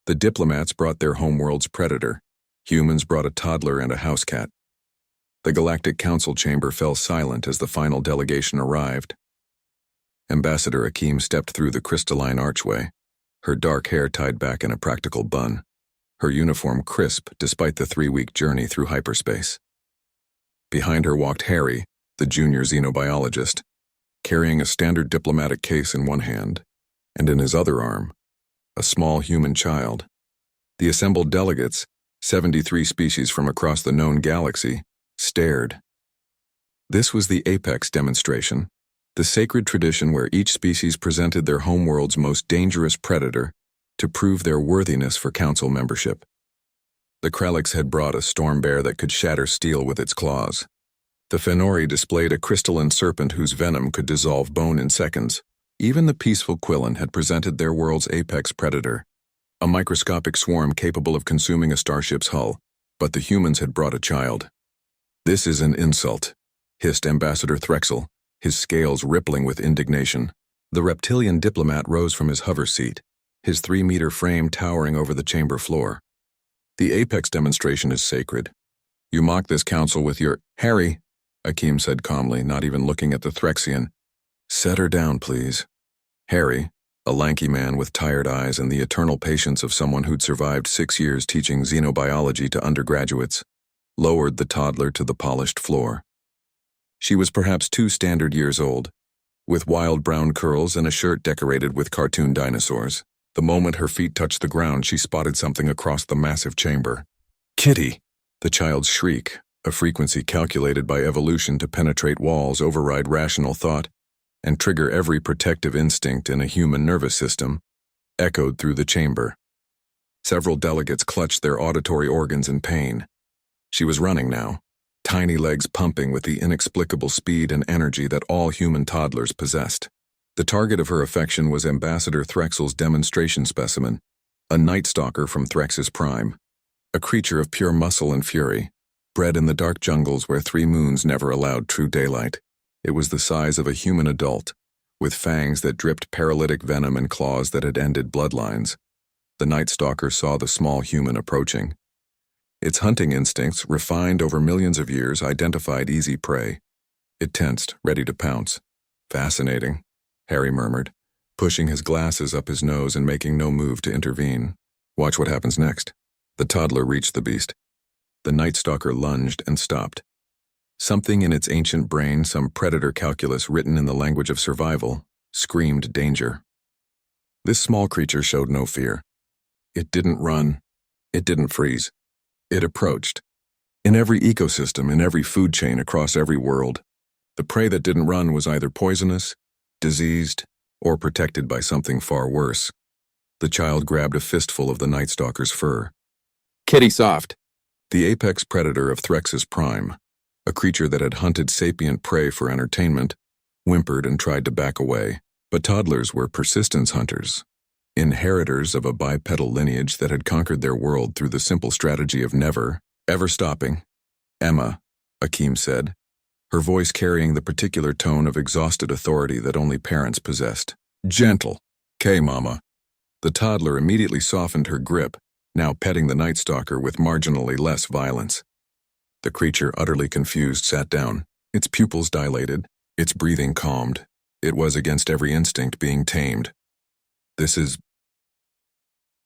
The Diplomats brought their Homeworld's predator. Humans brought a Toddler and a Housecat. The Galactic Council chamber fell silent as the final delegation arrived. Ambassador Akeem stepped through the crystalline archway, her dark hair tied back in a practical bun, her uniform crisp despite the 3-week journey through hyperspace. Behind her walked Harry, the junior xenobiologist, carrying a standard diplomatic case in one hand, and in his other arm, a small human child. The assembled delegates, 73 species from across the known galaxy, stared. This was the apex demonstration, the sacred tradition where each species presented their homeworld's most dangerous predator to prove their worthiness for council membership. The Krelix had brought a storm bear that could shatter steel with its claws. The Fenori displayed a crystalline serpent whose venom could dissolve bone in seconds. Even the peaceful Quillen had presented their world's apex predator, a microscopic swarm capable of consuming a starship's hull, but the humans had brought a child. "This is an insult," hissed Ambassador Threxel, his scales rippling with indignation. The reptilian diplomat rose from his hover seat, his 3-meter frame towering over the chamber floor. "The apex demonstration is sacred. You mock this council with your—" "Harry," Akeem said calmly, not even looking at the Threxian. "Set her down, please." Harry, a lanky man with tired eyes and the eternal patience of someone who'd survived 6 years teaching xenobiology to undergraduates, lowered the toddler to the polished floor. She was perhaps 2 standard years old, with wild brown curls and a shirt decorated with cartoon dinosaurs. The moment her feet touched the ground, she spotted something across the massive chamber. "Kitty!" The child's shriek, a frequency calculated by evolution to penetrate walls, override rational thought, and trigger every protective instinct in a human nervous system, echoed through the chamber. Several delegates clutched their auditory organs in pain. She was running now, tiny legs pumping with the inexplicable speed and energy that all human toddlers possessed. The target of her affection was Ambassador Threxel's demonstration specimen, a Night Stalker from Threx's prime, a creature of pure muscle and fury, bred in the dark jungles where 3 moons never allowed true daylight. It was the size of a human adult, with fangs that dripped paralytic venom and claws that had ended bloodlines. The Night Stalker saw the small human approaching. Its hunting instincts, refined over millions of years, identified easy prey. It tensed, ready to pounce. "Fascinating," Harry murmured, pushing his glasses up his nose and making no move to intervene. "Watch what happens next." The toddler reached the beast. The Night Stalker lunged and stopped. Something in its ancient brain, some predator calculus written in the language of survival, screamed danger. This small creature showed no fear. It didn't run. It didn't freeze. It approached. In every ecosystem, in every food chain across every world, the prey that didn't run was either poisonous, diseased, or protected by something far worse. The child grabbed a fistful of the Night Stalker's fur. "Kitty soft!" The apex predator of Threx's prime, a creature that had hunted sapient prey for entertainment, whimpered and tried to back away. But toddlers were persistence hunters, inheritors of a bipedal lineage that had conquered their world through the simple strategy of never, ever stopping. "Emma," Akeem said, her voice carrying the particular tone of exhausted authority that only parents possessed. "Gentle. 'Kay, Mama." The toddler immediately softened her grip, now petting the Night Stalker with marginally less violence. The creature, utterly confused, sat down, its pupils dilated, its breathing calmed. It was against every instinct being tamed. "This is—"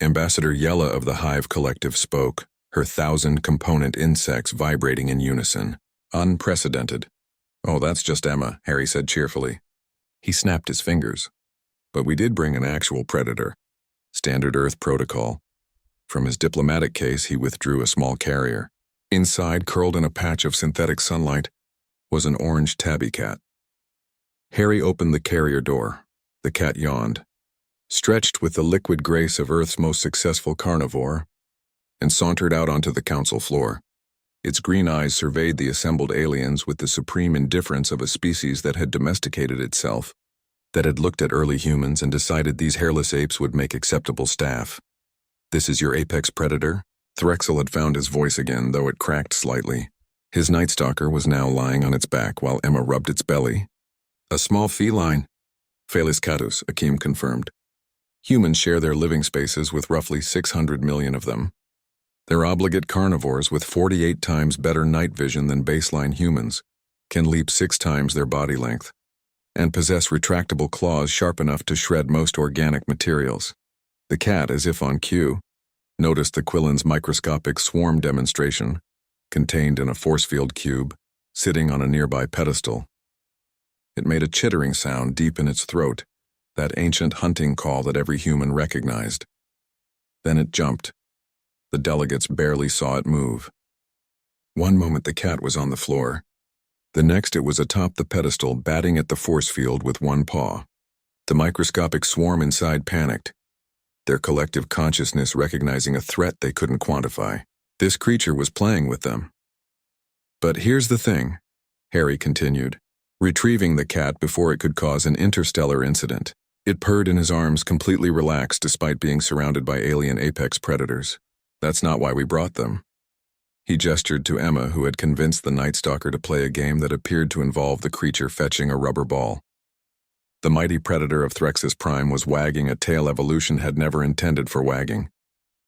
Ambassador Yella of the Hive Collective spoke, her 1,000-component insects vibrating in unison. "Unprecedented." "Oh, that's just Emma," Harry said cheerfully. He snapped his fingers. "But we did bring an actual predator. Standard Earth protocol." From his diplomatic case, he withdrew a small carrier. Inside, curled in a patch of synthetic sunlight, was an orange tabby cat. Harry opened the carrier door. The cat yawned, stretched with the liquid grace of Earth's most successful carnivore, and sauntered out onto the council floor. Its green eyes surveyed the assembled aliens with the supreme indifference of a species that had domesticated itself, that had looked at early humans and decided these hairless apes would make acceptable staff. "This is your apex predator?" Threxel had found his voice again, though it cracked slightly. His Night Stalker was now lying on its back while Emma rubbed its belly. "A small feline." "Felis catus," Akeem confirmed. Humans share their living spaces with roughly 600 million of them. They're obligate carnivores with 48 times better night vision than baseline humans, can leap 6 times their body length, and possess retractable claws sharp enough to shred most organic materials. The cat, as if on cue, noticed the Quillen's microscopic swarm demonstration, contained in a force field cube, sitting on a nearby pedestal. It made a chittering sound deep in its throat, that ancient hunting call that every human recognized. Then it jumped. The delegates barely saw it move. One moment the cat was on the floor. The next it was atop the pedestal, batting at the force field with one paw. The microscopic swarm inside panicked, their collective consciousness recognizing a threat they couldn't quantify. This creature was playing with them. But here's the thing, Harry continued, retrieving the cat before it could cause an interstellar incident. It purred in his arms, completely relaxed despite being surrounded by alien apex predators. That's not why we brought them. He gestured to Emma, who had convinced the Night Stalker to play a game that appeared to involve the creature fetching a rubber ball. The mighty predator of Threxus Prime was wagging a tail evolution had never intended for wagging.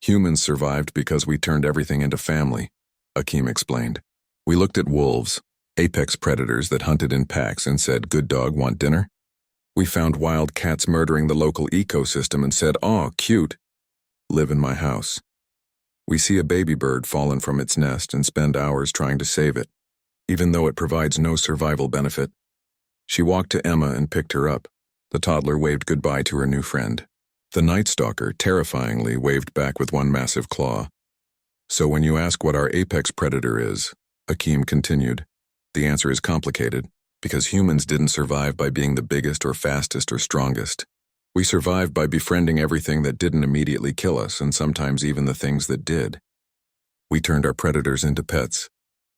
Humans survived because we turned everything into family, Akeem explained. We looked at wolves, apex predators that hunted in packs, and said, "Good dog, want dinner?" We found wild cats murdering the local ecosystem and said, "Aw, cute. Live in my house." We see a baby bird fallen from its nest and spend hours trying to save it, even though it provides no survival benefit. She walked to Emma and picked her up. The toddler waved goodbye to her new friend. The Night Stalker, terrifyingly, waved back with one massive claw. So when you ask what our apex predator is, Akeem continued, the answer is complicated, because humans didn't survive by being the biggest or fastest or strongest. We survived by befriending everything that didn't immediately kill us, and sometimes even the things that did. We turned our predators into pets,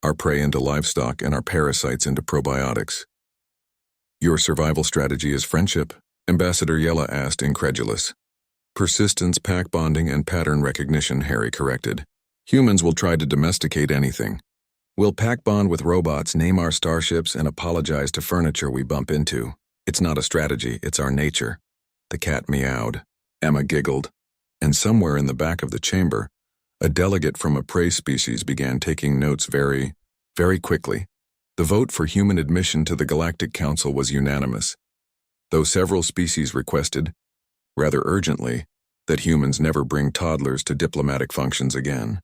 our prey into livestock, and our parasites into probiotics. Your survival strategy is friendship, Ambassador Yella asked, incredulous. Persistence, pack bonding, and pattern recognition, Harry corrected. Humans will try to domesticate anything. We'll pack bond with robots, name our starships, and apologize to furniture we bump into. It's not a strategy, it's our nature. The cat meowed. Emma giggled. And somewhere in the back of the chamber, a delegate from a prey species began taking notes very, very quickly. The vote for human admission to the Galactic Council was unanimous, though several species requested, rather urgently, that humans never bring toddlers to diplomatic functions again.